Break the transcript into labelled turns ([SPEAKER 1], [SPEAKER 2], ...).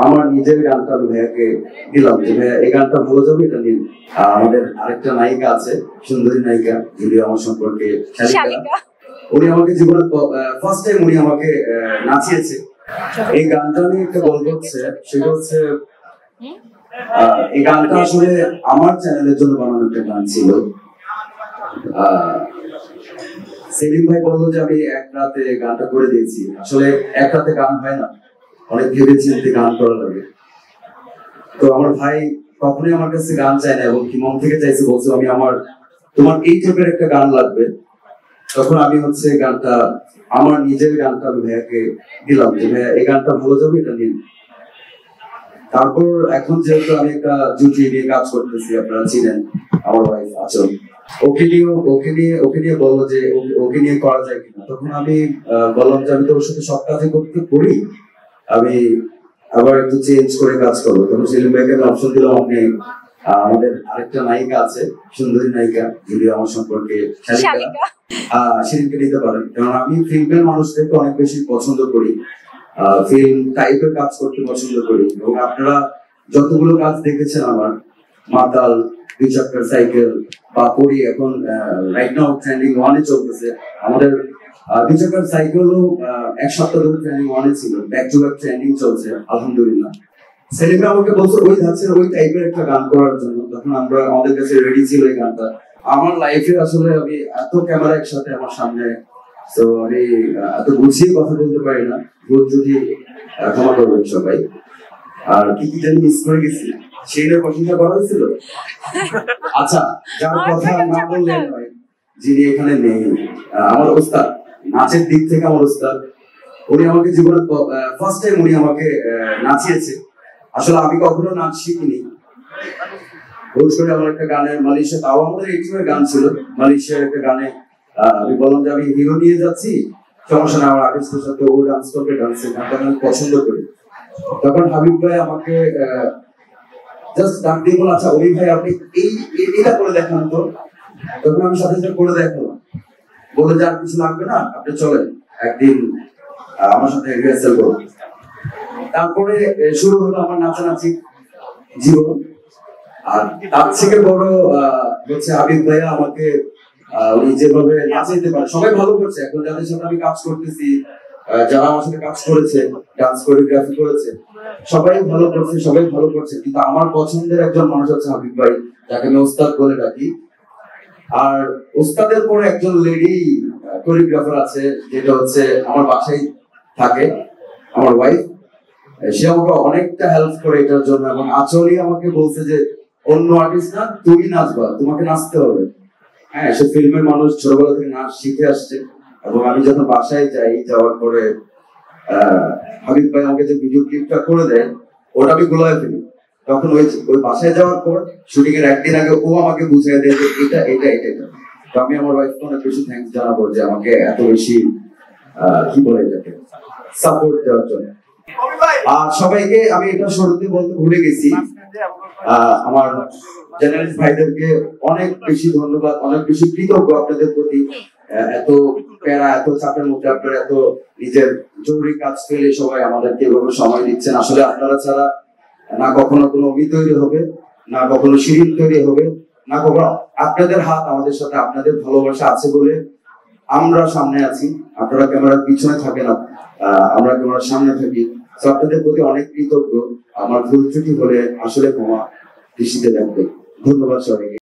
[SPEAKER 1] আমার নিজের গানটা আমি ভাইয়াকে দিলাম যে ভাইয়া এই গানটা ভালো যাবে, এটা নিন। আমাদের আরেকটা নায়িকা আছে, সুন্দরী নায়িকা, যদি আমার সম্পর্কে শালিকা। উনি আমাকে জীবনে ফার্স্ট টাইম উনি আমাকে নাচিয়েছে। এই গানটা নিয়ে একটা গল্প হচ্ছে, সেটা হচ্ছে এই গানটা আসলে আমার চ্যানেলের জন্য বানানো একটা গান ছিল। সেলিম ভাই বললো যে আমি এক রাতে গানটা করে দিয়েছি। আসলে এক রাতে গান হয় না, অনেক ভেবে চিন্তে গান করা লাগে। তো আমার ভাই কখনোই আমার কাছে গান চায় না, এবং কি মন থেকে চাইছে, বলছে আমি তোমার এই টাইপের একটা গান লাগবে। তখন আমি হচ্ছে গানটা, আমার নিজের গানটা আমি ভাইয়াকে দিলাম যে ভাইয়া এই গানটা ভালো যাবে, এটা নিন। তারপর এখন যেহেতু আমি একটা জুটি নিয়ে কাজ করতেছি, আপনারা চিনেন আমার ওয়াইফ আচল, ওকে নিয়ে বললো যে ওকে নিয়ে করা যায় কিনা। তখন আমি বললাম যে আমি তো ওর সাথে সব কাজে করি, আমি আবার একটু চেঞ্জ করে কাজ করবো। তখন সেলিম ভাইকে আমি অপশন দিলাম, আপনি আমাদের আরেকটা নায়িকা আছে, সুন্দরী নায়িকা, যদি আমার সম্পর্কে শালিকা, সেদিনকে নিতে পারেন। কারণ আমি ফিল্মের মানুষদেরকে অনেক বেশি পছন্দ করি, ফিল্ম টাইপের কাজ করতে পছন্দ করি। এবং আপনারা যতগুলো কাজ দেখেছেন আমার, মাতাল, 2 চাকার সাইকেল বা করি, এখন রাইট নাও ট্রেন্ডিং 1 এ চলতেছে আমাদের 2 চাকার সাইকেলও 1 সপ্তাহ ধরে ট্রেন্ডিং 1 এ ছিল, ব্যাক টু ব্যাক ট্রেন্ডিং চলছে আলহামদুলিল্লাহ। সেলিম আমাকে বলছে ওই ধাঁচের ওই টাইপের একটা গান করার জন্য। তখন আমরা আমাদের কাছে রেডি ছিল এই গানটা। আমার লাইফে আসলে আমি এত ক্যামেরা একসাথে আমার সামনে, তো আমি এত গুছিয়ে কথা বলতে পারি না, ভুল যদি ক্ষমা করবেন সবাই। আর কি কি জানি মিস করে গেছি, সেইটার প্রশংসা করা হয়েছিল। আচ্ছা, যার কথা না বললে নয়, যিনি এখানে নেই, আমার ওস্তাদ, নাচের দিক থেকে আমার ওস্তাদ। উনি আমাকে জীবনে ফার্স্ট টাইম উনি আমাকে নাচিয়েছে। আসলে আমি কখনো নাচ শিখিনি। ভোট করে আমার একটা গানের মালয়েশিয়া, তাও আমাদের এই টিমের গান ছিল, মালয়েশিয়ার একটা গানে আমি বললাম যে আমি হিরো নিয়ে যাচ্ছি, সমস্যা না, আমার আর্টিস্টের সাথে ও ডান্স করবে, ডান্সের গানটা আমি পছন্দ করি। তখন হাবিব ভাই আমাকে জাস্ট ডাক দিয়ে বলে, আচ্ছা অলি ভাই আপনি এটা করে দেখান তো। তখন আমি সাথে সাথে করে দেখালাম, বলে যে আর কিছু লাগবে না, আপনি চলেন একদিন আমার সাথে রিহার্সাল করুন। তারপরে শুরু হলো আমার নাচানাচি জীবন। আর তার থেকে বড় হচ্ছে হাবিব ভাইয়া আমাকে উনি যেভাবে নাচাইতে পারে, সবাই ভালো করছে। এখন যাদের সাথে আমি কাজ করতেছি, যারা আমার সাথে কাজ করেছে, ডান্স কোরিওগ্রাফি করেছে, সবাই ভালো করছে, কিন্তু আমার পছন্দের একজন মানুষ হচ্ছে হাবিব ভাই, যাকে আমি ওস্তাদ বলে ডাকি। আর ওস্তাদের পরে একজন লেডি কোরিওগ্রাফার আছে, যেটা হচ্ছে আমার বাসায় থাকে, আমার ওয়াইফ। সে আমাকে অনেকটা হেল্প করে এটার জন্য, এবং আচলই আমাকে বলছে যে অন্য আর্টিস্ট না, তুমি নাচবা, তোমাকে নাচতে হবে। হ্যাঁ, সে ফিল্মের মানুষ, ছোটবেলা থেকে নাচ শিখে আসছে। এবং আমি যখন বাসায় যাওয়ার পরে হাবিব ভাই আমাকে যে ভিডিও ক্লিপটা করে দেয়, ওটা আমি গুলায় ফেলি। তখন ওই বাসায় যাওয়ার পর শুটিং এর একদিন আগে ও আমাকে বুঝিয়ে দেয় যে এটা। তো আমি আমার ওয়াইফকে অনেক বেশি থ্যাঙ্কস জানাবো যে আমাকে এত বেশি কি বলে এটাকে সাপোর্ট দেওয়ার জন্য। আর সবাইকে আমি এটা শুরুতে বলতে ভুলে গেছি, আমার জার্নালিস্ট ভাইদেরকে অনেক বেশি ধন্যবাদ, অনেক বেশি কৃতজ্ঞ আপনাদের প্রতি। এত প্যারা, এত চাপের মধ্যে আপনারা এত নিজের জরুরি কাজ ফেলে সবাই আমাদেরকে এভাবে সময় দিচ্ছেন। আসলে আপনারা ছাড়া না কখনো কোনো অভি তৈরি হবে, না কখনো শিরিন তৈরি হবে, না কখনো। আপনাদের হাত আমাদের সাথে, আপনাদের ভালোবাসা আছে বলে আমরা সামনে আছি। আপনারা ক্যামেরার পিছনে থাকেন, আমরা ক্যামেরার সামনে থাকি। আপনাদের প্রতি অনেক কৃতজ্ঞ। আমার ভুল ত্রুটি হলে আসলে ক্ষমা দৃষ্টিতে রাখবেন। ধন্যবাদ সবাইকে।